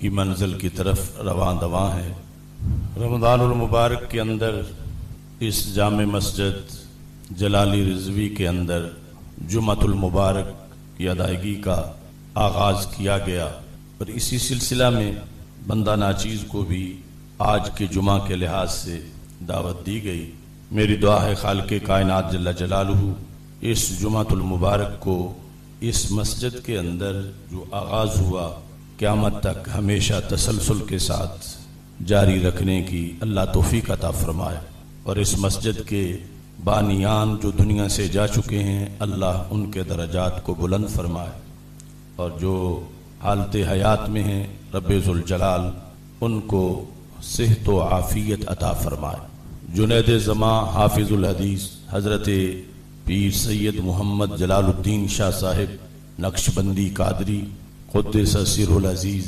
کی منزل کی طرف رواں دواں ہے۔ رمضان المبارک کے اندر اس جامع مسجد جلالی رضوی کے اندر جمعۃ المبارک کی ادائیگی کا آغاز کیا گیا، اور اسی سلسلہ میں بندہ ناچیز کو بھی آج کے جمعہ کے لحاظ سے دعوت دی گئی۔ میری دعا ہے خالق کائنات جل جلالہ اس جمعۃ المبارک کو اس مسجد کے اندر جو آغاز ہوا قیامت تک ہمیشہ تسلسل کے ساتھ جاری رکھنے کی اللہ توفیق عطا فرمائے، اور اس مسجد کے بانیان جو دنیا سے جا چکے ہیں اللہ ان کے درجات کو بلند فرمائے، اور جو حالت حیات میں ہیں رب ذوالجلال ان کو صحت و عافیت عطا فرمائے۔ جنید زماں حافظ الحدیث حضرت پیر سید محمد جلال الدین شاہ صاحب نقشبندی قادری قدس سرہ العزیز،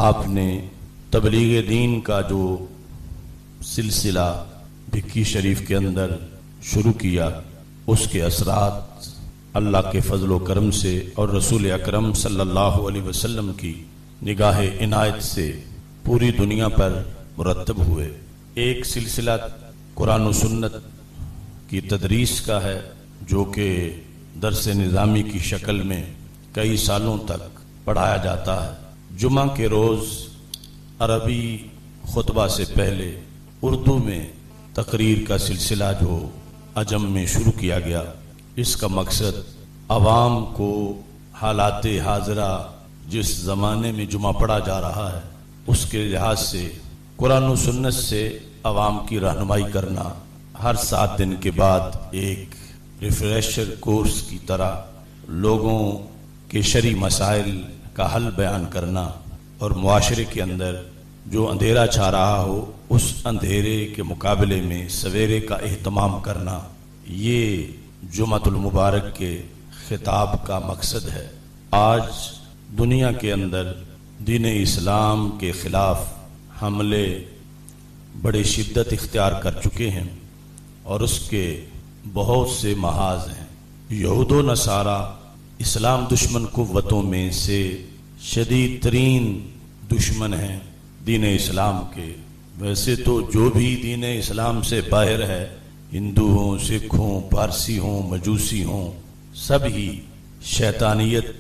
آپ نے تبلیغ دین کا جو سلسلہ بھکی شریف کے اندر شروع کیا، اس کے اثرات اللہ کے فضل و کرم سے اور رسول اکرم صلی اللہ علیہ وسلم کی نگاہ عنایت سے پوری دنیا پر مرتب ہوئے۔ ایک سلسلہ قرآن و سنت کی تدریس کا ہے جو کہ درس نظامی کی شکل میں کئی سالوں تک پڑھایا جاتا ہے۔ جمعہ کے روز عربی خطبہ سے پہلے اردو میں تقریر کا سلسلہ جو عجم میں شروع کیا گیا، اس کا مقصد عوام کو حالات حاضرہ جس زمانے میں جمعہ پڑھا جا رہا ہے اس کے لحاظ سے قرآن و سنت سے عوام کی رہنمائی کرنا، ہر 7 دن کے بعد ایک ریفریشر کورس کی طرح لوگوں کے شرعی مسائل کا حل بیان کرنا، اور معاشرے کے اندر جو اندھیرا چھا رہا ہو اس اندھیرے کے مقابلے میں سویرے کا اہتمام کرنا، یہ جمعۃ المبارک کے خطاب کا مقصد ہے۔ آج دنیا کے اندر دین اسلام کے خلاف حملے بڑی شدت اختیار کر چکے ہیں، اور اس کے بہت سے محاذ ہیں۔ یہود و نصارہ اسلام دشمن قوتوں میں سے شدید ترین دشمن ہیں دین اسلام کے۔ ویسے تو جو بھی دین اسلام سے باہر ہے، ہندو ہوں، سکھ ہوں، پارسی ہوں، مجوسی ہوں، سب ہی شیطانیت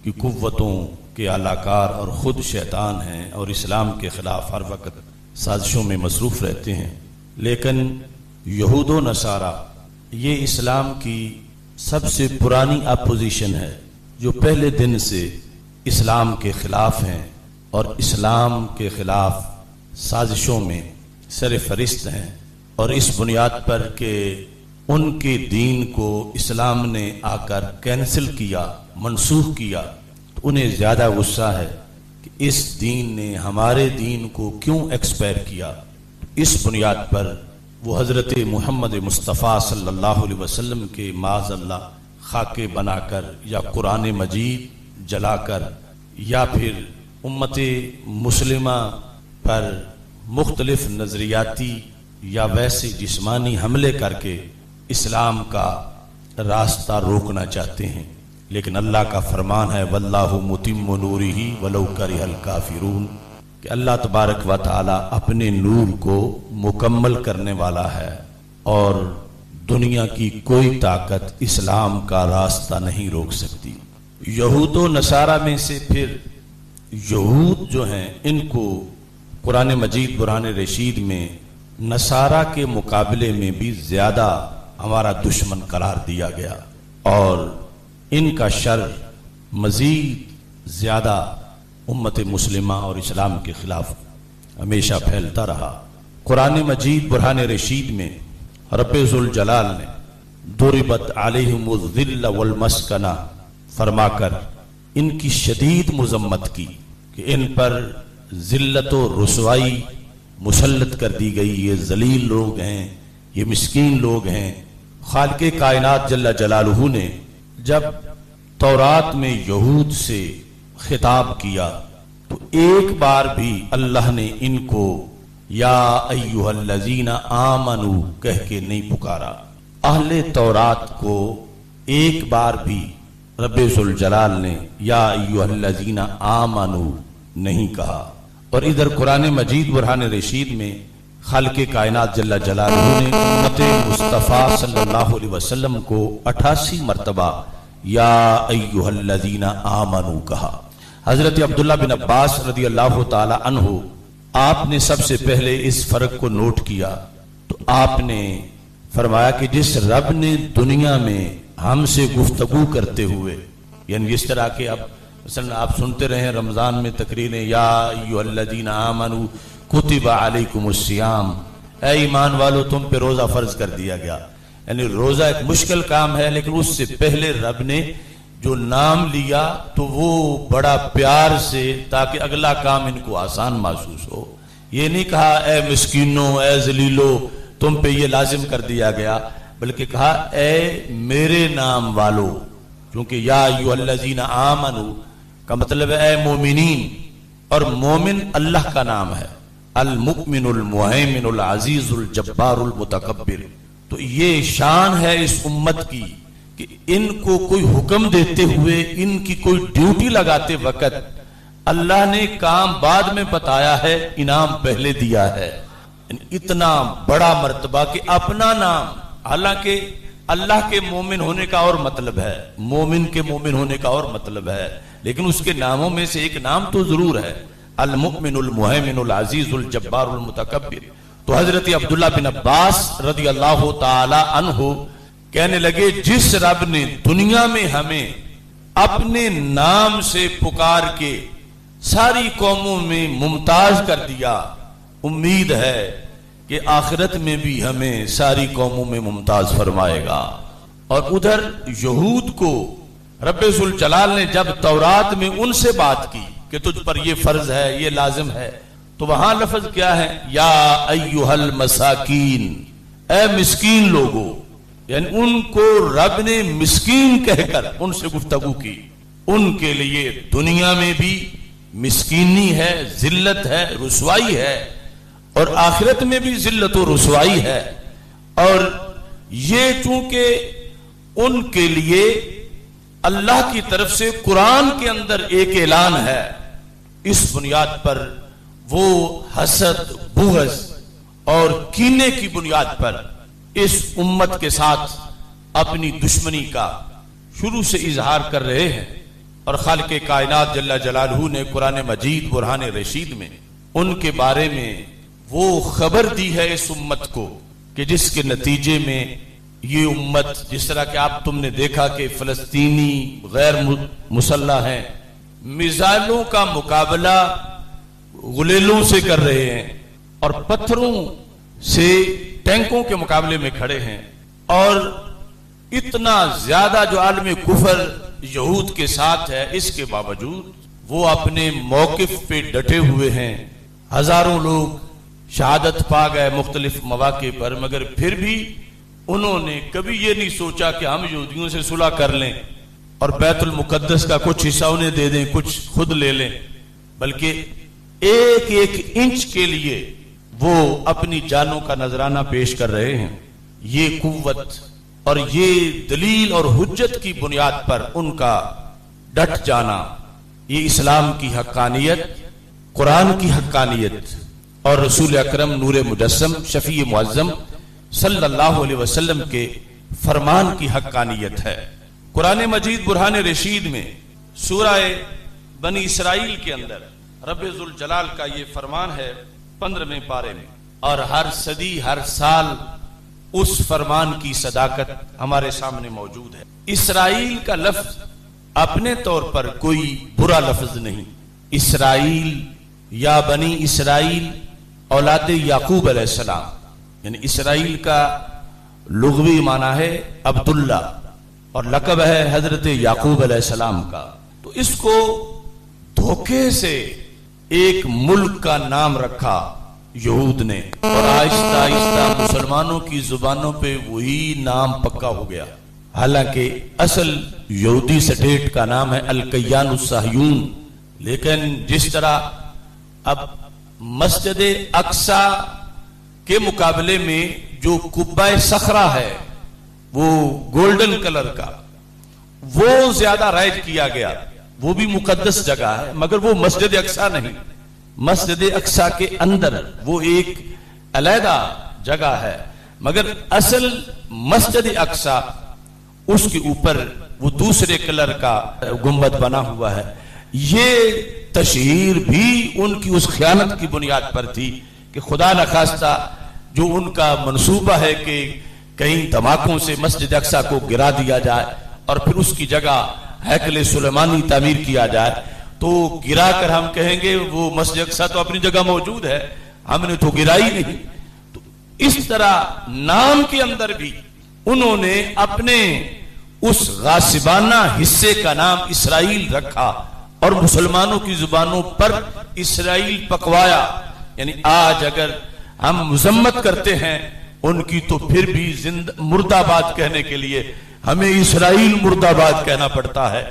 کی قوتوں کے اعلیٰ اور خود شیطان ہیں، اور اسلام کے خلاف ہر وقت سازشوں میں مصروف رہتے ہیں۔ لیکن یہود و نصارہ یہ اسلام کی سب سے پرانی اپوزیشن ہے، جو پہلے دن سے اسلام کے خلاف ہیں اور اسلام کے خلاف سازشوں میں سر فہرست ہیں، اور اس بنیاد پر کہ ان کے دین کو اسلام نے آ کر کینسل کیا، منسوخ کیا، تو انہیں زیادہ غصہ ہے کہ اس دین نے ہمارے دین کو کیوں ایکسپائر کیا۔ اس بنیاد پر وہ حضرت محمد مصطفیٰ صلی اللہ علیہ وسلم کے معاذ اللہ خاکے بنا کر یا قرآن مجید جلا کر یا پھر امت مسلمہ پر مختلف نظریاتی یا ویسے جسمانی حملے کر کے اسلام کا راستہ روکنا چاہتے ہیں، لیکن اللہ کا فرمان ہے واللہ متم نورہ ولو کرہ الکافرون، کہ اللہ تبارک و تعالی اپنے نور کو مکمل کرنے والا ہے، اور دنیا کی کوئی طاقت اسلام کا راستہ نہیں روک سکتی۔ یہود و نصارہ میں سے پھر یہود جو ہیں ان کو قرآن مجید برہان رشید میں نصارہ کے مقابلے میں بھی زیادہ ہمارا دشمن قرار دیا گیا، اور ان کا شر مزید زیادہ امت مسلمہ اور اسلام کے خلاف ہمیشہ پھیلتا رہا۔ قرآن مجید برہان رشید میں رب ذوالجلال نے ضربت علیہم الذل والمسکنہ فرما کر ان کی شدید مذمت کی کہ ان پر ذلت و رسوائی مسلط کر دی گئی، یہ ذلیل لوگ ہیں، یہ مسکین لوگ ہیں۔ خالق کائنات جل جلالہ نے جب تورات میں یہود سے خطاب کیا تو ایک بار بھی اللہ نے ان کو یا ایھا الذین آمنوا کہہ کے نہیں پکارا۔ اہل تورات کو ایک بار بھی رب ذوالجلال نے یا ایھا الذین آمنوا نہیں کہا۔ اور ادھر قرآن مجید برہان رشید میں خالق کائنات جل جلالہ نے امت مصطفیٰ صلی اللہ علیہ وسلم کو 88 مرتبہ یا ایھا الذین آمنوا کہا۔ حضرت عبداللہ بن عباس رضی اللہ تعالی عنہ آپ نے سب سے پہلے اس فرق کو نوٹ کیا تو آپ نے فرمایا کہ جس رب نے دنیا میں ہم سے گفتگو کرتے ہوئے، یعنی اس طرح کہ اب مثلا آپ سنتے رہے رمضان میں تقریریں یا ایھا الذین آمنوا کتب علیکم الصیام، اے ایمان والو تم پہ روزہ فرض کر دیا گیا، یعنی روزہ ایک مشکل کام ہے، لیکن اس سے پہلے رب نے جو نام لیا تو وہ بڑا پیار سے، تاکہ اگلا کام ان کو آسان محسوس ہو۔ یہ نہیں کہا اے مسکینوں، اے ذلیلو تم پہ یہ لازم کر دیا گیا، بلکہ کہا اے میرے نام والو، کیونکہ یا ایھا الذین آمنوا کا مطلب ہے اے مومنین، اور مومن اللہ کا نام ہے، المؤمن المہیمن العزیز الجبار المتکبر۔ تو یہ شان ہے اس امت کی کہ ان کو کوئی حکم دیتے ہوئے، ان کی کوئی ڈیوٹی لگاتے وقت اللہ نے کام بعد میں بتایا ہے، انعام پہلے دیا ہے۔ اتنا بڑا مرتبہ کہ اپنا نام، حالانکہ اللہ کے مومن ہونے کا اور مطلب ہے، مومن کے مومن ہونے کا اور مطلب ہے، لیکن اس کے ناموں میں سے ایک نام تو ضرور ہے، المؤمن المہیمن العزیز الجبار المتکبر۔ تو حضرت عبداللہ بن عباس رضی اللہ تعالی عنہ کہنے لگے جس رب نے دنیا میں ہمیں اپنے نام سے پکار کے ساری قوموں میں ممتاز کر دیا، امید ہے کہ آخرت میں بھی ہمیں ساری قوموں میں ممتاز فرمائے گا۔ اور ادھر یہود کو رب ذوالجلال نے جب تورات میں ان سے بات کی کہ تجھ پر یہ فرض ہے، یہ لازم ہے، تو وہاں لفظ کیا ہے؟ یا ایھا المساکین، اے مسکین لوگو، یعنی ان کو رب نے مسکین کہہ کر ان سے گفتگو کی۔ ان کے لیے دنیا میں بھی مسکینی ہے، ذلت ہے، رسوائی ہے، اور آخرت میں بھی ذلت و رسوائی ہے۔ اور یہ چونکہ ان کے لیے اللہ کی طرف سے قرآن کے اندر ایک اعلان ہے، اس بنیاد پر وہ حسد، بغض اور کینے کی بنیاد پر اس امت کے ساتھ اپنی دشمنی کا شروع سے اظہار کر رہے ہیں۔ اور خالق کائنات جل جلالہ نے قرآن مجید برہان رشید میں ان کے بارے میں وہ خبر دی ہے اس امت کو کہ جس کے نتیجے میں یہ امت، جس طرح کہ آپ تم نے دیکھا کہ فلسطینی غیر مسلح ہیں، میزائلوں کا مقابلہ غلیلوں سے کر رہے ہیں اور پتھروں سے ٹینکوں کے مقابلے میں کھڑے ہیں، اور اتنا زیادہ جو عالم کفر یہود کے ساتھ ہے، اس کے باوجود وہ اپنے موقف پہ ڈٹے ہوئے ہیں۔ ہزاروں لوگ شہادت پا گئے مختلف مواقع پر، مگر پھر بھی انہوں نے کبھی یہ نہیں سوچا کہ ہم یہودیوں سے صلح کر لیں اور بیت المقدس کا کچھ حصہ انہیں دے دیں، کچھ خود لے لیں، بلکہ ایک ایک انچ کے لیے وہ اپنی جانوں کا نذرانہ پیش کر رہے ہیں۔ یہ قوت اور یہ دلیل اور حجت کی بنیاد پر ان کا ڈٹ جانا، یہ اسلام کی حقانیت، قرآن کی حقانیت اور رسول اکرم نور مجسم شفیع معظم صلی اللہ علیہ وسلم کے فرمان کی حقانیت ہے۔ قرآن مجید برہان رشید میں سورہ بنی اسرائیل کے اندر رب ذوالجلال کا یہ فرمان ہے 15ویں پارے میں، اور ہر صدی، ہر سال اس فرمان کی صداقت ہمارے سامنے موجود ہے۔ اسرائیل کا لفظ اپنے طور پر کوئی برا لفظ نہیں۔ اسرائیل یا بنی اسرائیل اولاد یعقوب علیہ السلام، یعنی اسرائیل کا لغوی معنی ہے عبداللہ اور لقب ہے حضرت یعقوب علیہ السلام کا۔ تو اس کو دھوکے سے ایک ملک کا نام رکھا یہود نے، اور آہستہ آہستہ مسلمانوں کی زبانوں پہ وہی نام پکا ہو گیا، حالانکہ اصل یہودی سٹیٹ کا نام ہے الکیان الصہیون۔ لیکن جس طرح اب مسجد اقصی کے مقابلے میں جو قبہ صخرہ ہے وہ گولڈن کلر کا، وہ زیادہ رائج کیا گیا، وہ بھی مقدس جگہ ہے، مگر وہ مسجد اقصی نہیں. مسجد اقصی کے اندر وہ ایک علیحدہ جگہ ہے، مگر اصل مسجد اقصی اس کے اوپر وہ دوسرے کلر کا گنبد بنا ہوا ہے. یہ تشہیر بھی ان کی اس خیانت کی بنیاد پر تھی کہ خدا نخواستہ جو ان کا منصوبہ ہے کہ کہیں دھماکوں سے مسجد اقصی کو گرا دیا جائے اور پھر اس کی جگہ ہیکل سلیمانی تعمیر کیا جائے، تو گرا کر ہم کہیں گے وہ مسجد اقصی تو اپنی جگہ موجود ہے، ہم نے تو گرائی نہیں. تو اس طرح نام کے اندر بھی انہوں نے اپنے اس غاصبانہ حصے کا نام اسرائیل رکھا اور مسلمانوں کی زبانوں پر اسرائیل پکوایا. یعنی آج اگر ہم مذمت کرتے ہیں ان کی تو پھر بھی مرد آباد کہنے کے لیے ہمیں اسرائیل مرد آباد کہنا پڑتا ہے،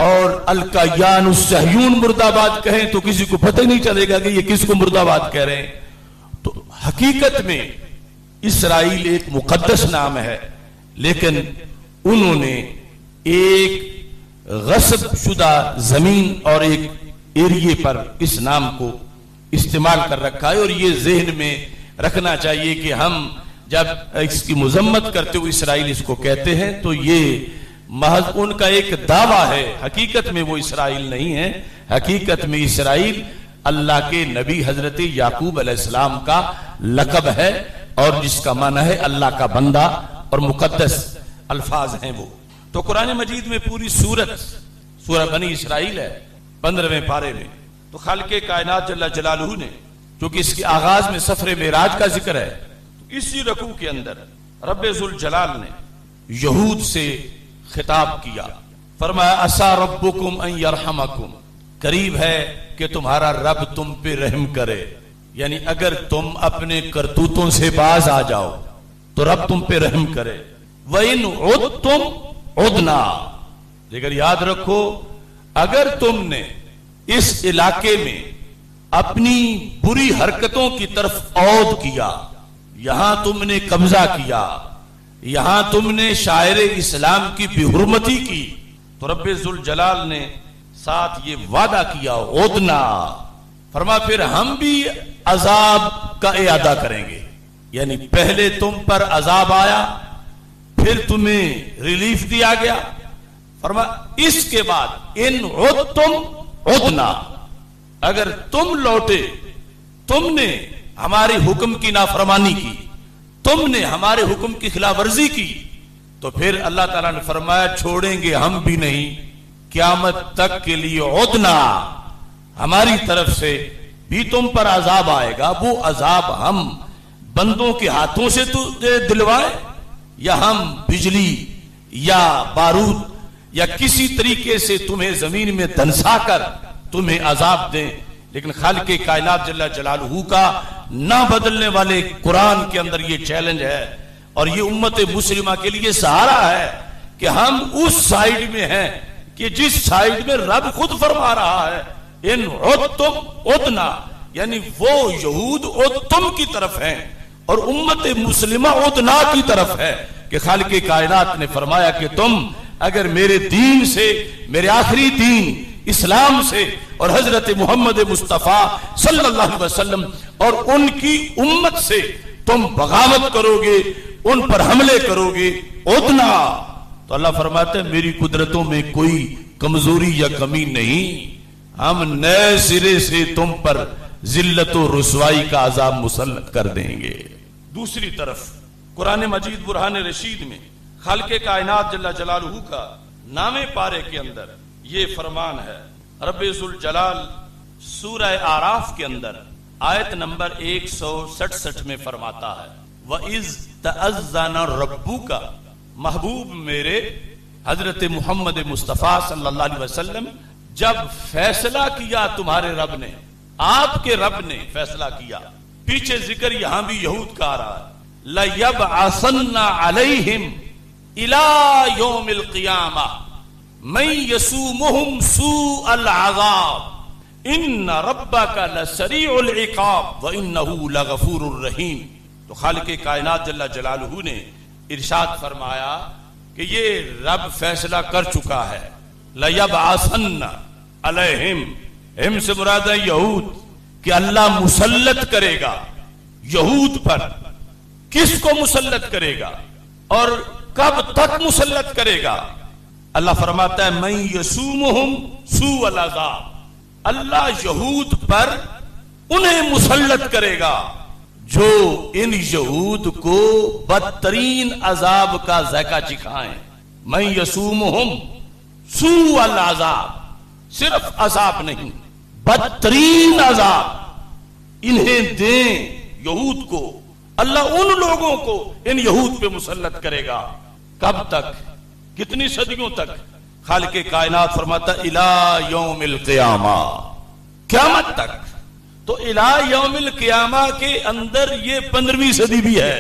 اور الکایان الصہیون مرد آباد کہیں تو کسی کو پتہ نہیں چلے گا کہ یہ کس کو مرد آباد کہہ رہے ہیں. تو حقیقت میں اسرائیل ایک مقدس نام ہے، لیکن انہوں نے ایک غصب شدہ زمین اور ایک ایریے پر اس نام کو استعمال کر رکھا ہے. اور یہ ذہن میں رکھنا چاہیے کہ ہم جب اس کی مذمت کرتے ہوئے اسرائیل اس کو کہتے ہیں تو یہ محض ان کا ایک دعویٰ ہے، حقیقت میں وہ اسرائیل نہیں ہے. حقیقت میں اسرائیل اللہ کے نبی حضرت یعقوب علیہ السلام کا لقب ہے، اور جس کا معنی ہے اللہ کا بندہ، اور مقدس الفاظ ہیں وہ. تو قرآن مجید میں پوری سورہ بنی اسرائیل ہے 15ویں پارے میں. تو خالق کائنات جل جلالہ نے، چونکہ اس کے آغاز میں سفر معراج کا ذکر ہے، تو اسی رکوع کے اندر رب ذوالجلال نے یہود سے خطاب کیا. فرمایا عسیٰ ربکم ان یرحمکم، قریب ہے کہ تمہارا رب تم پہ رحم کرے. یعنی اگر تم اپنے کرتوتوں سے باز آ جاؤ تو رب تم پہ رحم کرے. وَإِنْ عُدْتُمْ عُدْنَا، لیکن یاد رکھو اگر تم نے اس علاقے میں اپنی بری حرکتوں کی طرف عود کیا، یہاں تم نے قبضہ کیا، یہاں تم نے شاعر اسلام کی بے حرمتی کی، تو رب ذوالجلال نے ساتھ یہ وعدہ کیا عدنا، فرما پھر ہم بھی عذاب کا اعادہ کریں گے. یعنی پہلے تم پر عذاب آیا، پھر تمہیں ریلیف دیا گیا، فرما اس کے بعد ان عدتم عدنا، اگر تم لوٹے، تم نے ہمارے حکم کی نافرمانی کی، تم نے ہمارے حکم کی خلاف ورزی کی، تو پھر اللہ تعالیٰ نے فرمایا چھوڑیں گے ہم بھی نہیں، قیامت تک کے لیے عدنا، ہماری طرف سے بھی تم پر عذاب آئے گا. وہ عذاب ہم بندوں کے ہاتھوں سے تو دلوائے، یا ہم بجلی یا بارود یا کسی طریقے سے تمہیں زمین میں دنسا کر تمہیں عذاب دیں. لیکن خالق کائنات جل جلالہ کا نہ بدلنے والے قرآن کے اندر یہ چیلنج ہے، اور یہ امت مسلمہ کے لیے سہارا ہے کہ ہم اس سائیڈ میں ہیں کہ جس سائیڈ میں رب خود فرما رہا ہے ان عدتم عدنا، یعنی وہ یہود عدتم کی طرف ہیں اور امت مسلمہ عدنا کی طرف ہے. کہ خالق کائنات نے فرمایا کہ تم اگر میرے دین سے، میرے آخری دین اسلام سے اور حضرت محمد مصطفیٰ صلی اللہ علیہ وسلم اور ان کی امت سے تم بغاوت کرو گے، ان پر حملے کرو گے، عدنا، تو اللہ فرماتے ہیں میری قدرتوں میں کوئی کمزوری یا کمی نہیں، ہم نئے سرے سے تم پر ذلت و رسوائی کا عذاب مسلط کر دیں گے. دوسری طرف قرآن مجید برہان رشید میں خالق کائنات جل جلالہ کا نامے پارے کے اندر یہ فرمان ہے. رب ذوالجلال سورہ اعراف کے اندر آیت نمبر 167 میں فرماتا ہے وَإِذْ تَأَذَّنَ رَبُّكَ، محبوب میرے حضرت محمد مصطفیٰ صلی اللہ علیہ وسلم جب فیصلہ کیا تمہارے رب نے، آپ کے رب نے فیصلہ کیا. پیچھے ذکر یہاں بھی یہود کا آ رہا ہے لَيَبْعَثَنَّ عَلَيْهِمْ إِلَى يَوْمِ الْقِيَامَةِ مَن يَسُومُهُمْ سُوءَ الْعَذَابِ إِنَّ رَبَّكَ لَسَرِيعُ الْعِقَابِ وَإِنَّهُ لَغَفُورٌ رَحِيمٌ. تو خالق کائنات جل جلالہ نے ارشاد فرمایا کہ یہ رب فیصلہ کر چکا ہے لَيَبْعَثَنَّ عَلَيْهِمْ، ہم سے مراد ہے یہود، کہ اللہ مسلط کرے گا یہود پر۔ کس کو مسلط کرے گا اور کب تک مسلط کرے گا؟ اللہ فرماتا ہے مَن يَسُومُهُمْ سُوءَ الْعَذَابِ، اللہ یہود پر انہیں مسلط کرے گا جو ان یہود کو بدترین عذاب کا ذائقہ چکھائیں۔ مَن يَسُومُهُمْ سُوءَ الْعَذَابِ، صرف عذاب نہیں، بدترین عذاب انہیں دیں یہود کو۔ اللہ ان لوگوں کو ان یہود پہ مسلط کرے گا۔ کب تک؟ کتنی صدیوں تک؟ خالق کائنات فرماتا الی یوم القیامہ، قیامت تک۔ تو الی یوم القیامہ کے اندر یہ 15ویں صدی بھی ہے،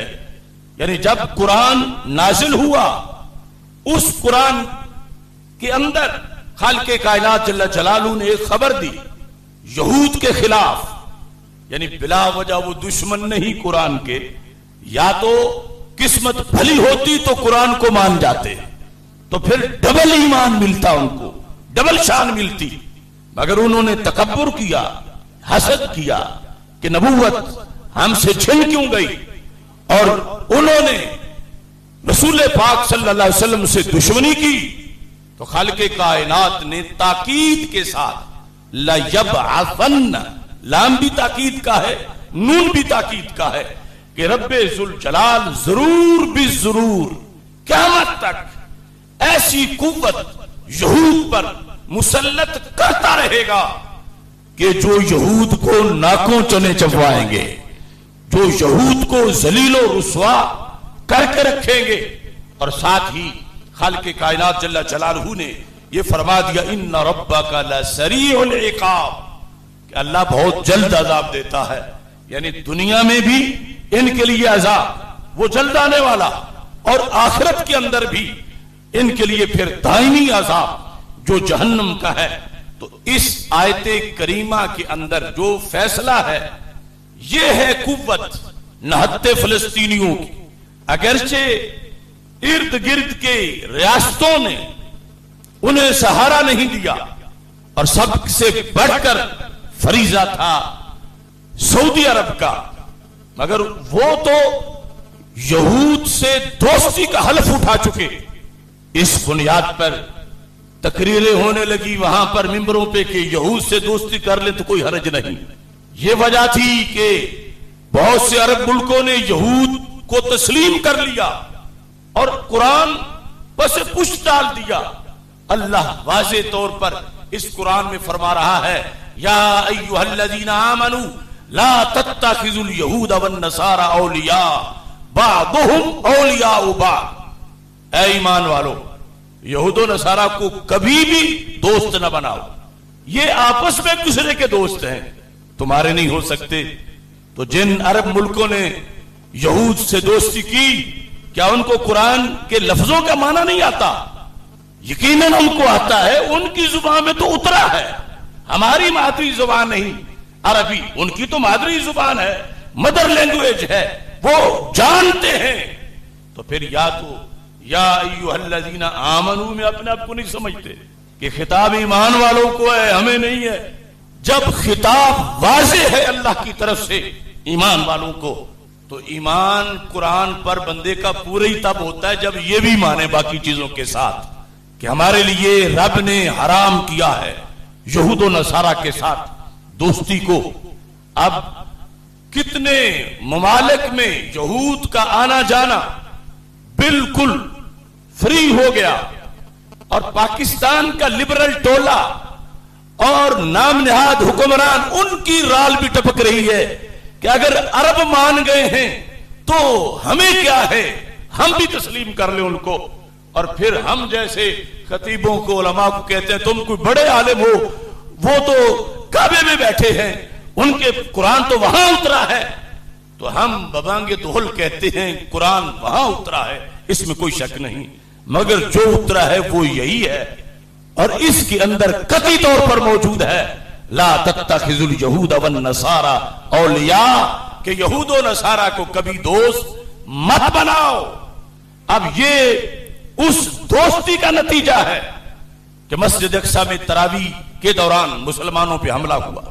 یعنی جب قرآن نازل ہوا اس قرآن کے اندر خالق کائنات جل جلالہ نے ایک خبر دی یہود کے خلاف، یعنی بلا وجہ وہ دشمن نہیں قرآن کے، یا تو قسمت بھلی ہوتی تو قرآن کو مان جاتے تو پھر ڈبل ایمان ملتا، ان کو ڈبل شان ملتی، مگر انہوں نے تکبر کیا، حسد کیا کہ نبوت ہم سے چھن کیوں گئی، اور انہوں نے رسول پاک صلی اللہ علیہ وسلم سے دشمنی کی۔ تو خالق کائنات نے تاکید کے ساتھ لَيَبْعَثَنَّ، لام بھی تاکید کا ہے، نون بھی تاکید کا ہے، کہ رب ذوالجلال ضرور بھی ضرور قیامت تک ایسی قوت یہود پر مسلط کرتا رہے گا کہ جو یہود کو ناکوں چنے چبوائیں گے، جو یہود کو ذلیل و رسوا کر کے رکھیں گے۔ اور ساتھ ہی خالق کائنات جل جلالہ نے یہ فرما دیا ان ربک لسریع العقاب، کہ اللہ بہت جلد عذاب دیتا ہے، یعنی دنیا میں بھی ان کے لیے عذاب وہ جلد آنے والا، اور آخرت کے اندر بھی ان کے لیے پھر دائمی عذاب جو جہنم کا ہے۔ تو اس آیت کریمہ کے اندر جو فیصلہ ہے یہ ہے قوت نہتے فلسطینیوں کی۔ اگرچہ ارد گرد کے ریاستوں نے انہیں سہارا نہیں دیا، اور سب سے بڑھ کر فریضہ تھا سعودی عرب کا، مگر وہ تو یہود سے دوستی کا حلف اٹھا چکے۔ اس بنیاد پر تقریریں ہونے لگی وہاں پر ممبروں پہ کہ یہود سے دوستی کر لیں تو کوئی حرج نہیں۔ یہ وجہ تھی کہ بہت سے عرب ملکوں نے یہود کو تسلیم کر لیا اور قرآن پس پشت ڈال دیا۔ اللہ واضح طور پر اس قرآن میں فرما رہا ہے یا ایھا الذین آمنوا لا تتخذوا اليہود والنصارى اولیاء بعضهم اولیاء بعض، اے ایمان والو یہود و نصارہ کو کبھی بھی دوست نہ بناؤ، یہ آپس میں ایک دوسرے کے دوست ہیں، تمہارے نہیں ہو سکتے۔ تو جن عرب ملکوں نے یہود سے دوستی کی، کیا ان کو قرآن کے لفظوں کا معنی نہیں آتا؟ یقیناً ان کو آتا ہے، ان کی زبان میں تو اترا ہے، ہماری مادری زبان نہیں عربی، ان کی تو مادری زبان ہے، مدر لینگویج ہے، وہ جانتے ہیں۔ تو پھر یا تو یا ایھا الذین آمنوا میں اپنے آپ کو نہیں سمجھتے کہ خطاب ایمان والوں کو ہے، ہمیں نہیں ہے۔ جب خطاب واضح ہے اللہ کی طرف سے ایمان والوں کو، تو ایمان قرآن پر بندے کا پورا ہی تب ہوتا ہے جب یہ بھی مانے باقی چیزوں کے ساتھ کہ ہمارے لیے رب نے حرام کیا ہے یہود و نصارہ کے ساتھ دوستی کو۔ اب کتنے ممالک میں یہود کا آنا جانا بالکل فری ہو گیا، اور پاکستان کا لبرل ٹولہ اور نام نہاد حکمران ان کی رال بھی ٹپک رہی ہے کہ اگر عرب مان گئے ہیں تو ہمیں کیا ہے، ہم بھی تسلیم کر لیں ان کو۔ اور پھر ہم جیسے خطیبوں کو علماء کو کہتے ہیں تم کوئی بڑے عالم ہو، وہ تو کعبے میں بیٹھے ہیں، ان کے قرآن تو وہاں اترا ہے، تو ہم ببانگے دہل کہتے ہیں قرآن وہاں اترا ہے، اس میں کوئی شک نہیں، مگر جو اترا ہے وہ یہی ہے، اور اس کے اندر قطعی طور پر موجود ہے لا تتخذوا اليہود والنصارى اولیاء، کہ یہود و نصارہ کو کبھی دوست مت بناؤ۔ اب یہ اس دوستی کا نتیجہ ہے کہ مسجد اقصی میں تراویح کے دوران مسلمانوں پہ حملہ ہوا.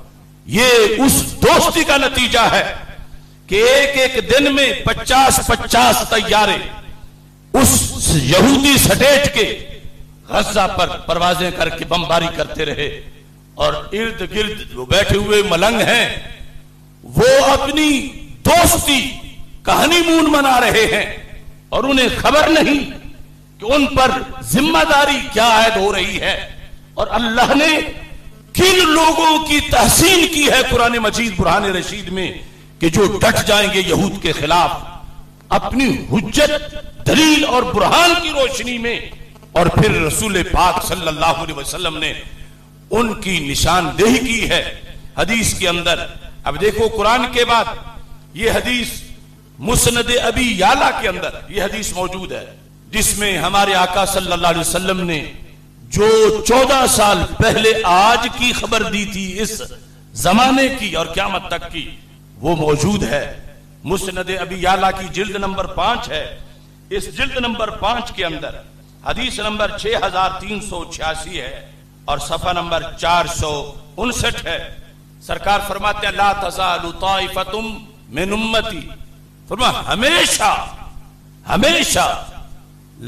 یہ اس دوستی کا نتیجہ ہے کہ ایک ایک دن میں 50 طیارے اس یہودی سٹیٹ کے غزہ پر پروازیں کر کے بمباری کرتے رہے، اور ارد گرد جو بیٹھے ہوئے ملنگ ہیں وہ اپنی دوستی کا ہنی مون منا رہے ہیں، اور انہیں خبر نہیں کہ ان پر ذمہ داری کیا عائد ہو رہی ہے. اور اللہ نے کن لوگوں کی تحسین کی ہے قرآن مجید برہان رشید میں کہ جو ڈٹ جائیں گے یہود کے خلاف اپنی حجت، دلیل اور برہان کی روشنی میں. اور پھر رسول پاک صلی اللہ علیہ وسلم نے ان کی نشاندہی کی ہے حدیث کے اندر. اب دیکھو قرآن کے بعد یہ حدیث مسند ابی یعلا کے اندر یہ حدیث موجود ہے، جس میں ہمارے آقا صلی اللہ علیہ وسلم نے جو 14 سال پہلے آج کی خبر دی تھی اس زمانے کی اور قیامت تک کی، وہ موجود ہے. مسند ابی یعلا کی جلد نمبر 5 ہے. اس جلد نمبر 5 کے اندر حدیث نمبر 6386 ہے اور صفحہ نمبر 459 ہے. سرکار فرماتے ہیں لا تزال طائفۃ من امتی، فرمایا ہمیشہ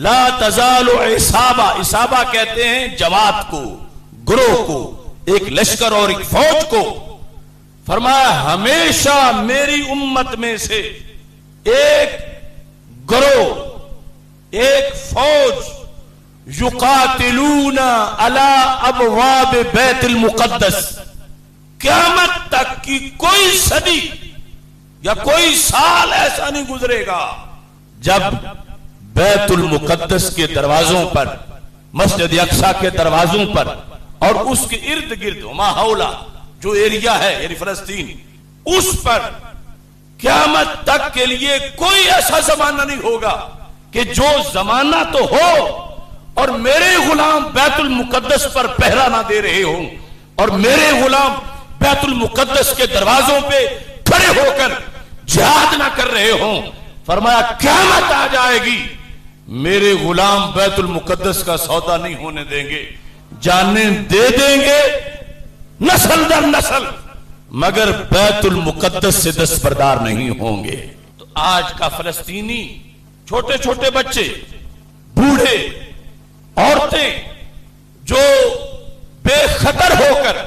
لا تزال عصابہ، عصابہ کہتے ہیں جماعت کو، گروہ کو، ایک لشکر اور ایک فوج کو. فرمایا ہمیشہ میری امت میں سے ایک گروہ، ایک فوج یقاتلون علی ابواب بیت المقدس، قیامت تک کی کوئی صدی یا کوئی سال ایسا نہیں گزرے گا جب بیت المقدس کے دروازوں پر، مسجد اقصی کے دروازوں پر اور اس کے ارد گرد ما حولا جو ایریا ہے یعنی فلسطین، اس پر قیامت تک کے لیے کوئی ایسا زمانہ نہیں ہوگا کہ جو زمانہ تو ہو اور میرے غلام بیت المقدس پر پہرا نہ دے رہے ہوں اور میرے غلام بیت المقدس کے دروازوں پہ کھڑے ہو کر جہاد نہ کر رہے ہوں. فرمایا قیامت آ جائے گی، میرے غلام بیت المقدس کا سودا نہیں ہونے دیں گے، جانیں دے دیں گے نسل در نسل، مگر بیت المقدس سے دستبردار نہیں ہوں گے. تو آج کا فلسطینی، چھوٹے چھوٹے بچے، بوڑھے، عورتیں جو بے خطر ہو کر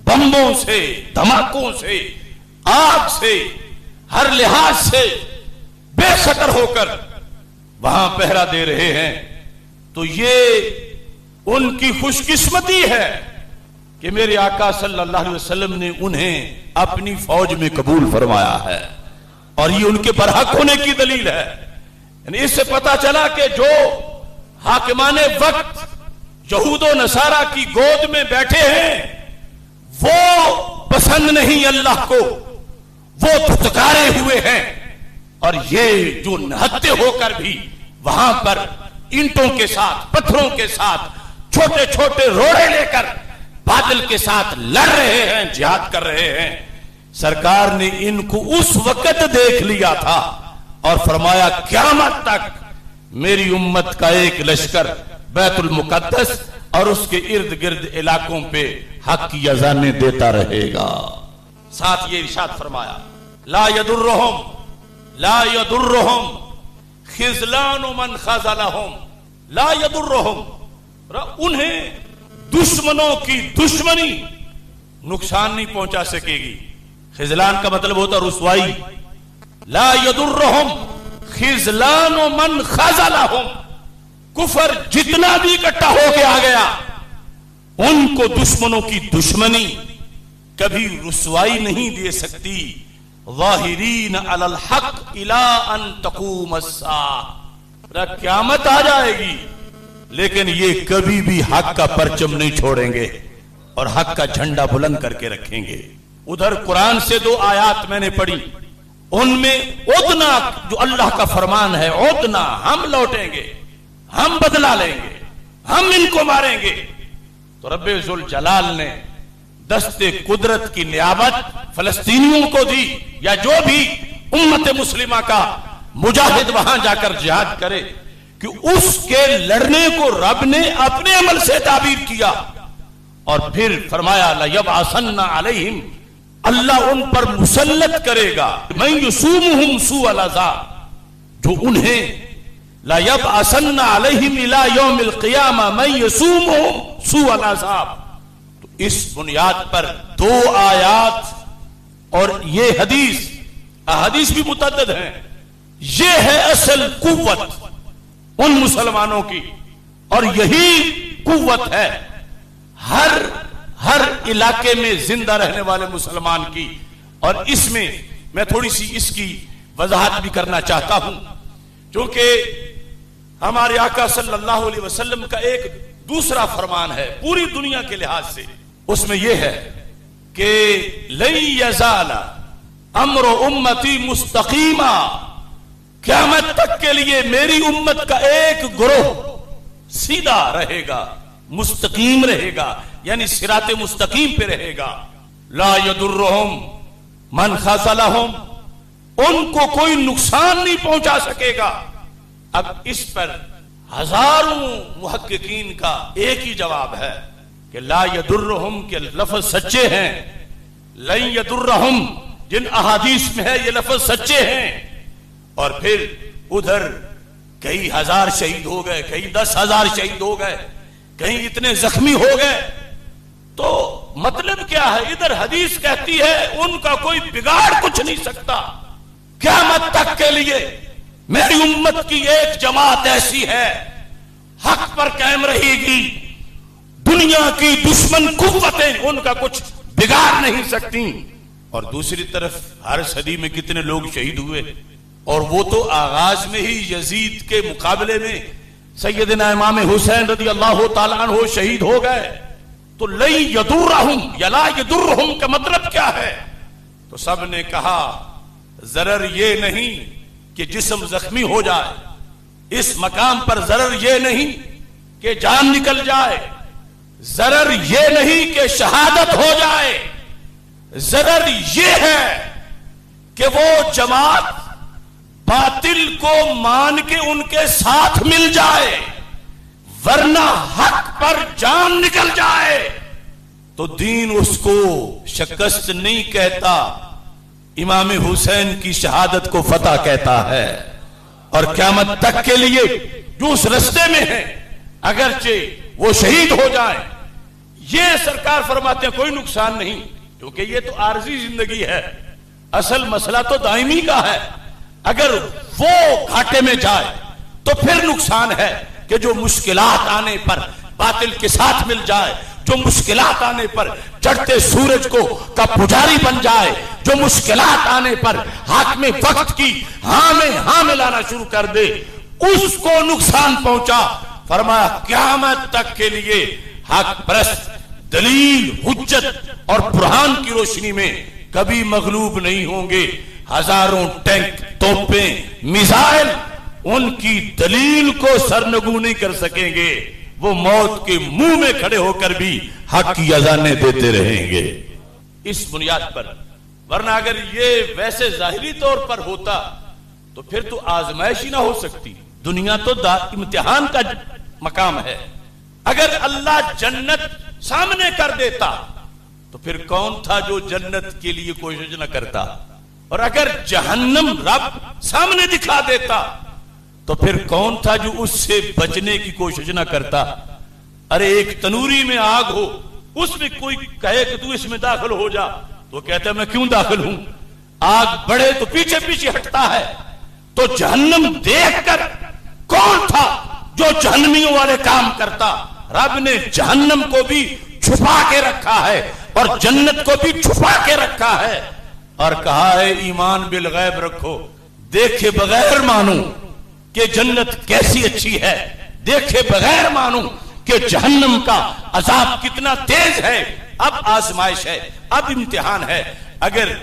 بمبوں سے، دھماکوں سے، آگ سے، ہر لحاظ سے بے خطر ہو کر وہاں پہرا دے رہے ہیں، تو یہ ان کی خوش قسمتی ہے کہ میرے آقا صلی اللہ علیہ وسلم نے انہیں اپنی فوج میں قبول فرمایا ہے، اور یہ ان کے برحق ہونے کی دلیل ہے. یعنی اس سے پتا چلا کہ جو حاکمان وقت یہود و نصارہ کی گود میں بیٹھے ہیں وہ پسند نہیں اللہ کو، وہ دھتکارے ہوئے ہیں، اور یہ جو نہتے ہو کر بھی وہاں پر اینٹوں کے ساتھ، پتھروں کے ساتھ، چھوٹے چھوٹے روڑے لے کر بادل کے ساتھ لڑ رہے ہیں، جہاد کر رہے ہیں. سرکار نے ان کو اس وقت دیکھ لیا تھا اور فرمایا قیامت تک میری امت کا ایک لشکر بیت المقدس اور اس کے ارد گرد علاقوں پہ حق کی اذانیں دیتا رہے گا. ساتھ یہ ارشاد فرمایا لا يضرهم خذلان من خذلهم، لا يضرهم، انہیں دشمنوں کی دشمنی نقصان نہیں پہنچا سکے گی. خذلان کا مطلب ہوتا رسوائی. لا يضرهم خذلان من خذلهم، کفر جتنا بھی اکٹھا ہو کے آ گیا ان کو دشمنوں کی دشمنی کبھی رسوائی نہیں دے سکتی. ظاہرین علی الحق الی ان تقوم الساعہ، قیامت آ جائے گی لیکن یہ کبھی بھی حق کا پرچم نہیں چھوڑیں گے اور حق کا جھنڈا بلند کر کے رکھیں گے. ادھر قرآن سے 2 آیات میں نے پڑھی، ان میں عدنا جو اللہ کا فرمان ہے، عدنا ہم لوٹیں گے، ہم بدلہ لیں گے، ہم ان کو ماریں گے. تو رب ذوالجلال نے دست قدرت کی نیابت فلسطینیوں کو دی، یا جو بھی امت مسلمہ کا مجاہد وہاں جا کر جہاد کرے، کہ اس کے لڑنے کو رب نے اپنے عمل سے تعبیر کیا اور پھر فرمایا لَيَبْعَثَنَّ عَلَيْهِمْ، اللہ ان پر مسلط کرے گا مَن يُصُومُهُمْ سُوءَ الْعَذَابِ، جو انہیں لَيَبْعَثَنَّ عَلَيْهِمْ إِلَى يَوْمِ الْقِيَامَةِ مَن يُصُومُهُمْ سُوءَ الْعَذَابِ۔ تو اس بنیاد پر دو آیات اور یہ حدیث، احادیث بھی متعدد ہیں، یہ ہے اصل قوت ان مسلمانوں کی، اور یہی قوت ہے ہر علاقے میں زندہ رہنے والے مسلمان کی۔ اور اس میں میں تھوڑی سی اس کی وضاحت بھی کرنا چاہتا ہوں، کیونکہ ہمارے آقا صلی اللہ علیہ وسلم کا ایک دوسرا فرمان ہے پوری دنیا کے لحاظ سے، اس میں یہ ہے کہ لن یزال امر امتی مستقیما، قیامت تک کے لیے میری امت کا ایک گروہ سیدھا رہے گا، مستقیم رہے گا، یعنی صراط مستقیم پہ رہے گا۔ لا یضرہم من خذلہم، ان کو کوئی نقصان نہیں پہنچا سکے گا۔ اب اس پر ہزاروں محققین کا ایک ہی جواب ہے کہ لا یضرہم کے لفظ سچے ہیں، لن یضرہم جن احادیث میں ہے یہ لفظ سچے ہیں، اور پھر ادھر کئی ہزار شہید ہو گئے، کئی 10,000 شہید ہو گئے، کہیں اتنے زخمی ہو گئے، تو مطلب کیا ہے؟ ادھر حدیث کہتی ہے ان کا کوئی بگاڑ کچھ نہیں سکتا، قیامت تک کے لیے میری امت کی ایک جماعت ایسی ہے حق پر قائم رہے گی، دنیا کی دشمن قوتیں ان کا کچھ بگاڑ نہیں سکتی۔ اور دوسری طرف ہر صدی میں کتنے لوگ شہید ہوئے، اور وہ تو آغاز میں ہی یزید کے مقابلے میں سیدنا امام حسین رضی اللہ تعالیٰ عنہ شہید ہو گئے۔ تو لن یضرہم یا لا یضرہم کا مطلب کیا ہے؟ تو سب نے کہا ضرر یہ نہیں کہ جسم زخمی ہو جائے، اس مقام پر ضرر یہ نہیں کہ جان نکل جائے، ضرر یہ نہیں کہ شہادت ہو جائے، ضرر یہ ہے کہ وہ جماعت باطل کو مان کے ان کے ساتھ مل جائے، ورنہ حق پر جان نکل جائے تو دین اس کو شکست نہیں کہتا، امام حسین کی شہادت کو فتح کہتا ہے۔ اور قیامت تک کے لیے جو اس رستے میں ہے اگرچہ وہ شہید ہو جائیں، یہ سرکار فرماتے ہیں کوئی نقصان نہیں، کیونکہ یہ تو عارضی زندگی ہے، اصل مسئلہ تو دائمی کا ہے۔ اگر وہ گھاٹے میں جائے تو پھر نقصان ہے کہ جو مشکلات آنے پر باطل کے ساتھ مل جائے، جو مشکلات آنے پر چڑھتے سورج کو کا پجاری بن جائے، جو مشکلات آنے پر حق میں وقت کی ہاں میں لانا شروع کر دے، اس کو نقصان پہنچا۔ فرمایا قیامت تک کے لیے حق پرست دلیل، حجت اور برہان کی روشنی میں کبھی مغلوب نہیں ہوں گے۔ ہزاروں ٹینک، توپیں، میزائل ان کی دلیل کو سرنگو نہیں کر سکیں گے، وہ موت کے منہ میں کھڑے ہو کر بھی حق کی اذانیں دیتے رہیں گے۔ اس بنیاد پر، ورنہ اگر یہ ویسے ظاہری طور پر ہوتا تو پھر تو آزمائش ہی نہ ہو سکتی، دنیا تو امتحان کا مقام ہے۔ اگر اللہ جنت سامنے کر دیتا تو پھر کون تھا جو جنت کے لیے کوشش نہ کرتا، اور اگر جہنم رب سامنے دکھا دیتا تو پھر کون تھا جو اس سے بچنے کی کوشش نہ کرتا۔ ارے ایک تنوری میں آگ ہو، اس میں کوئی کہے کہ تو اس میں داخل ہو جا، تو کہتا ہے میں کیوں داخل ہوں؟ آگ بڑھے تو پیچھے پیچھے ہٹتا ہے۔ تو جہنم دیکھ کر کون تھا جو جہنمیوں والے کام کرتا؟ رب نے جہنم کو بھی چھپا کے رکھا ہے اور جنت کو بھی چھپا کے رکھا ہے، اور کہا ہے ایمان بالغیب رکھو، دیکھے بغیر مانو کہ جنت کیسی اچھی ہے، دیکھے بغیر مانو کہ جہنم کا عذاب کتنا تیز ہے۔ اب آزمائش ہے، اب امتحان ہے۔ اگر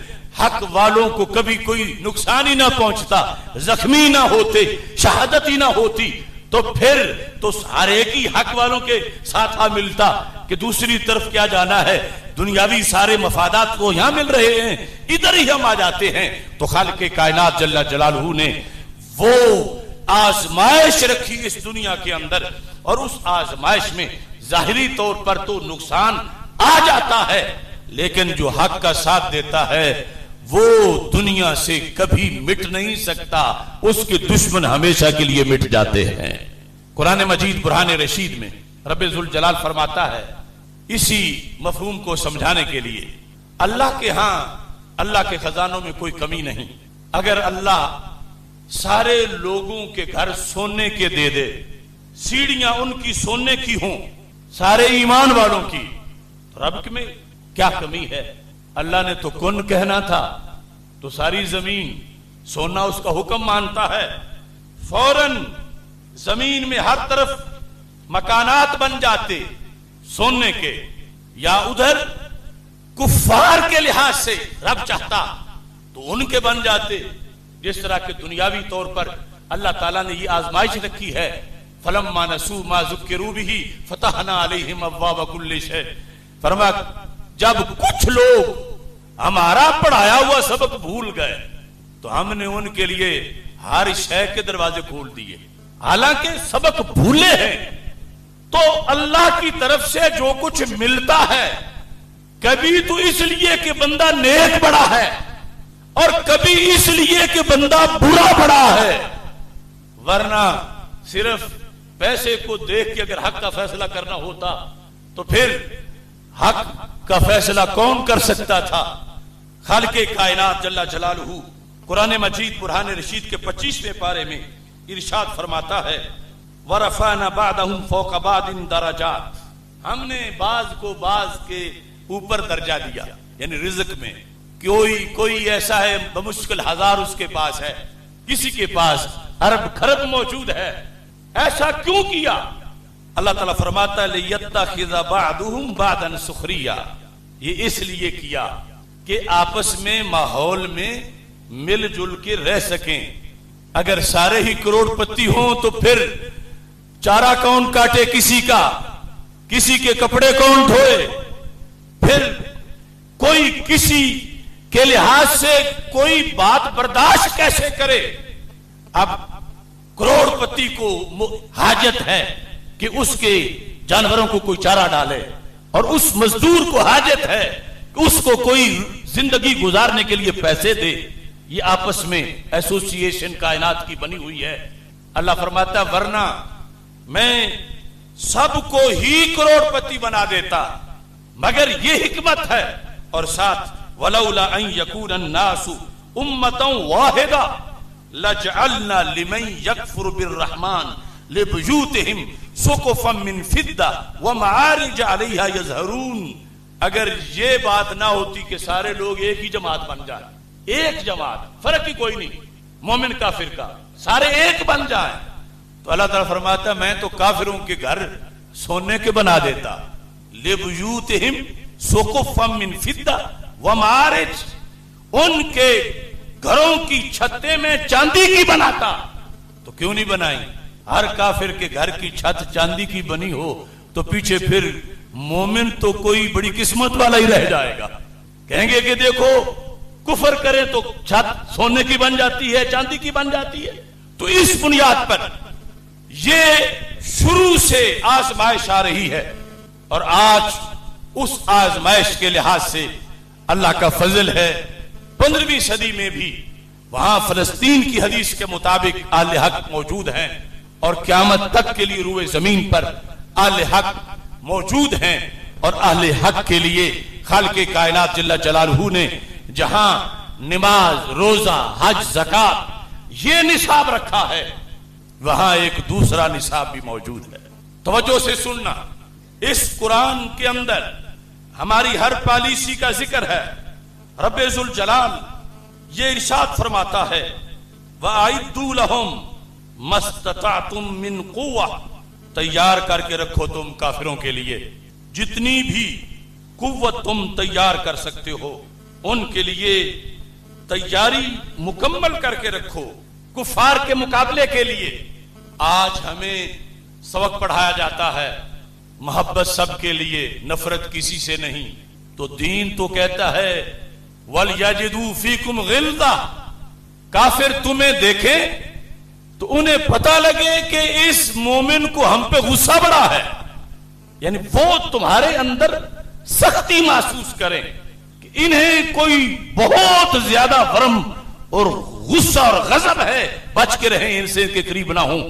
حق والوں کو کبھی کوئی نقصان ہی نہ پہنچتا، زخمی نہ ہوتے، شہادت ہی نہ ہوتی، تو پھر تو ہر ایک ہی حق والوں کے ساتھ آ ملتا کہ دوسری طرف کیا جانا ہے، دنیاوی سارے مفادات کو یہاں مل رہے ہیں، ادھر ہی ہم آ جاتے ہیں۔ تو خالق کائنات جل جلالہ نے وہ آزمائش رکھی اس دنیا کے اندر، اور اس آزمائش میں ظاہری طور پر تو نقصان آ جاتا ہے، لیکن جو حق کا ساتھ دیتا ہے وہ دنیا سے کبھی مٹ نہیں سکتا، اس کے دشمن ہمیشہ کے لیے مٹ جاتے ہیں۔ قرآن مجید برہان رشید میں رب ذوالجلال فرماتا ہے اسی مفہوم کو سمجھانے کے لیے، اللہ کے ہاں اللہ کے خزانوں میں کوئی کمی نہیں۔ اگر اللہ سارے لوگوں کے گھر سونے کے دے دے، سیڑھیاں ان کی سونے کی ہوں، سارے ایمان والوں کی، رب میں کیا کمی ہے؟ اللہ نے تو کن کہنا تھا تو ساری زمین سونا اس کا حکم مانتا ہے، فوراً زمین میں ہر طرف مکانات بن جاتے سونے کے، یا ادھر کفار کے لحاظ سے رب چاہتا تو ان کے بن جاتے۔ جس طرح کے دنیاوی طور پر اللہ تعالیٰ نے یہ آزمائش رکھی ہے، فَلَمَّا نَسُوا مَا ذُكِّرُوا بِهِ فَتَحْنَا عَلَيْهِمْ أَبْوَابَ كُلِّ شَيْءٍ، فرمایا جب کچھ لوگ ہمارا پڑھایا ہوا سبق بھول گئے تو ہم نے ان کے لیے ہر شے کے دروازے کھول دیے، حالانکہ سبق بھولے ہیں۔ تو اللہ کی طرف سے جو کچھ ملتا ہے کبھی تو اس لیے کہ بندہ نیک بڑا ہے، اور کبھی اس لیے کہ بندہ برا بڑا ہے، ورنہ صرف پیسے کو دیکھ کے اگر حق کا فیصلہ کرنا ہوتا تو پھر حق کا فیصلہ کون کر سکتا تھا؟ خالق کائنات جل جلالہ قرآن مجید برہان رشید کے 25ویں پارے میں ارشاد فرماتا ہے وَرَفَعْنَا بَعْضَهُمْ فَوْقَ بَعْضٍ دَرَجَاتٍ، ہم نے بعض کو بعض کے اوپر درجہ دیا، یعنی رزق میں کوئی ایسا ہے بمشکل ہزار اس کے پاس ہے، کسی کے پاس ارب خرب موجود ہے۔ ایسا کیوں کیا؟ اللہ تعالیٰ فرماتا ہے لِيَتَّخِذَ بَعْضُهُمْ بَعْضًا سُخْرِيًّا، یہ اس لیے کیا کہ آپس میں ماحول میں مل جل کے رہ سکیں۔ اگر سارے ہی کروڑ پتی ہوں تو پھر چارہ کون کاٹے کسی کا، کسی کے کپڑے کون دھوئے، پھر کوئی کسی کے لحاظ سے کوئی بات برداشت کیسے کرے؟ اب کروڑ پتی کو حاجت ہے کہ اس کے جانوروں کو کوئی چارہ ڈالے، اور اس مزدور کو حاجت ہے کہ اس کو کوئی زندگی گزارنے کے لیے پیسے دے۔ یہ آپس میں ایسوسییشن کائنات کی بنی ہوئی ہے۔ اللہ فرماتا ہے ورنہ میں سب کو ہی کروڑ پتی بنا دیتا، مگر یہ حکمت ہے، اور ساتھ وَلَوْلَا أَن يَكُونَ النَّاسُ أُمَّةً وَاحِدَةً لَجْعَلْنَا لِمَن يَكْفُرُ بِالرَّحْمَنِ لِبُيُوتِهِمْ سُقُفًا مِّن فِضَّةٍ وَمَعَارِجَ عَلَيْهَا يَظْهَرُونَ، اگر یہ بات نہ ہوتی کہ سارے لوگ ایک ہی جماعت بن جائیں، ایک جماعت، فرق ہی کوئی نہیں مومن کافر کا، سارے ایک بن جائیں، تو اللہ تعالیٰ فرماتا ہے میں تو کافروں کے گھر سونے کے بنا دیتا، لِبُيُوتِهِمْ سُقُفًا مِّن فِضَّةٍ وَمَعَارِجَ، ان کے گھروں کی چھتیں میں چاندی کی بناتا۔ تو کیوں نہیں بنائی؟ ہر کافر کے گھر کی چھت چاندی کی بنی ہو تو پیچھے پھر مومن تو کوئی بڑی قسمت والا ہی رہ جائے گا، کہیں گے کہ دیکھو کفر کرے تو چھت سونے کی بن جاتی ہے، چاندی کی بن جاتی ہے۔ تو اس بنیاد پر یہ شروع سے آزمائش آ رہی ہے، اور آج اس آزمائش کے لحاظ سے اللہ کا فضل ہے 15ویں صدی میں بھی وہاں فلسطین کی حدیث کے مطابق اہل حق موجود ہیں، اور قیامت تک کے لیے روئے زمین پر اہل حق موجود ہیں، اور اہل حق کے لیے خالق کائنات جل جلالہ نے جہاں نماز، روزہ، حج، زکات یہ نصاب رکھا ہے، وہاں ایک دوسرا نصاب بھی موجود ہے۔ توجہ سے سننا، اس قرآن کے اندر ہماری ہر پالیسی کا ذکر ہے۔ رب ذوالجلال یہ ارشاد فرماتا ہے وَأَعِدُّوا لَهُمْ مَا اسْتَطَعْتُم مِّن قُوَّةٍ، تیار کر کے رکھو تم کافروں کے لیے جتنی بھی قوت تم تیار کر سکتے ہو، ان کے لیے تیاری مکمل کر کے رکھو کفار کے مقابلے کے لیے۔ آج ہمیں سبق پڑھایا جاتا ہے محبت سب کے لیے، نفرت کسی سے نہیں، تو دین تو کہتا ہے وَلْيَجِدُوا فِيكُمْ غِلْظَةً، کافر تمہیں دیکھیں تو انہیں پتا لگے کہ اس مومن کو ہم پہ غصہ بڑا ہے، یعنی وہ تمہارے اندر سختی محسوس کریں کہ انہیں کوئی بہت زیادہ ورم اور غصہ اور غضب ہے، بچ کے رہیں، ان سے کے قریب نہ ہوں.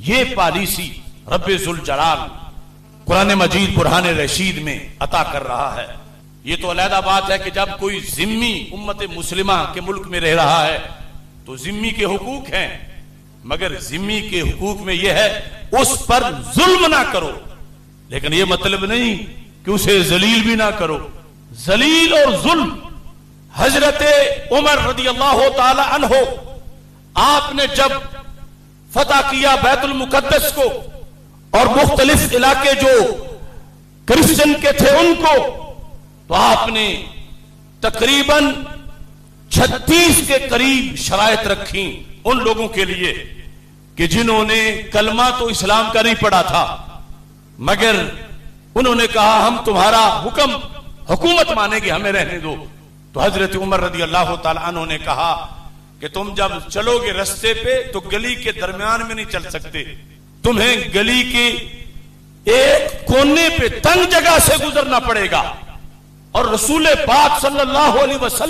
یہ پالیسی رب ذوالجلال قرآن مجید برہان رشید میں عطا کر رہا ہے. یہ تو علیحدہ بات ہے کہ جب کوئی ذمہ امت مسلمہ کے ملک میں رہ رہا ہے تو ذمہ کے حقوق ہیں، مگر ذمہ کے حقوق میں یہ ہے اس پر ظلم نہ کرو، لیکن یہ مطلب نہیں کہ اسے ذلیل بھی نہ کرو. ذلیل اور ظلم، حضرت عمر رضی اللہ تعالی عنہ آپ نے جب فتح کیا بیت المقدس کو اور مختلف علاقے جو کرسچن کے تھے ان کو، تو آپ نے تقریباً 36 کے قریب شرائط رکھی ان لوگوں کے لیے کہ جنہوں نے کلمہ تو اسلام کا نہیں پڑھا تھا، مگر انہوں نے کہا ہم تمہارا حکم حکومت مانیں گے، ہمیں رہنے دو. تو حضرت عمر رضی اللہ تعالی عنہ نے کہا کہ تم جب چلو گے رستے پہ تو گلی کے درمیان میں نہیں چل سکتے، تمہیں گلی کے ایک کونے پہ تنگ جگہ سے گزرنا پڑے گا. اور رسول پاک صلی اللہ علیہ وسلم